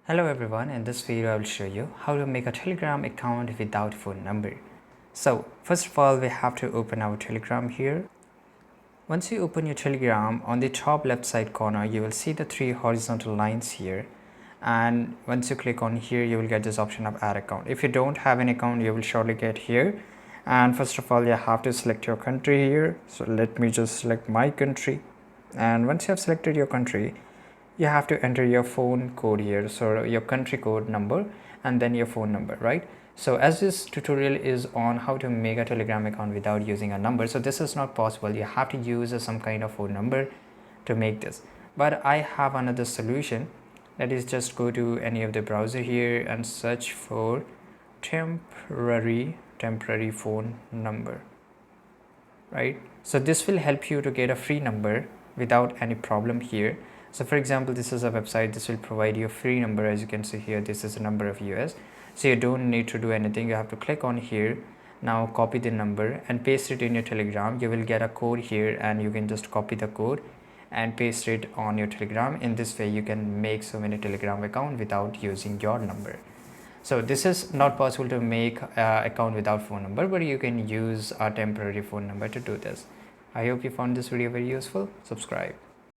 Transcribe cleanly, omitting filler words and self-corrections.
Hello everyone, in this video I will show you how to make a Telegram account without phone number. So first of all we have to open our Telegram here. Once you open your Telegram, on the top left side corner you will see the three horizontal lines here, and once you click on here you will get this option of add account. If you don't have an account you will surely get here, and first of all you have to select your country here. So let me just select my country, and once you have selected your country you have to enter your phone code here, so your country code number and then your phone number, right? So as this tutorial is on how to make a Telegram account without using a number, so this is not possible. You have to use some kind of phone number to make this, but I have another solution. That is, just go to any of the browser here and search for temporary phone number, right? So this will help you to get a free number without any problem here. So for example, this is a website. This will provide you a free number. As you can see here, this is a number of US. So you don't need to do anything. You have to click on here. Now copy the number and paste it in your Telegram. You will get a code here and you can just copy the code and paste it on your Telegram. In this way you can make so many Telegram account without using your number. So this is not possible to make account without phone number, but you can use a temporary phone number to do this. I hope you found this video very useful. Subscribe.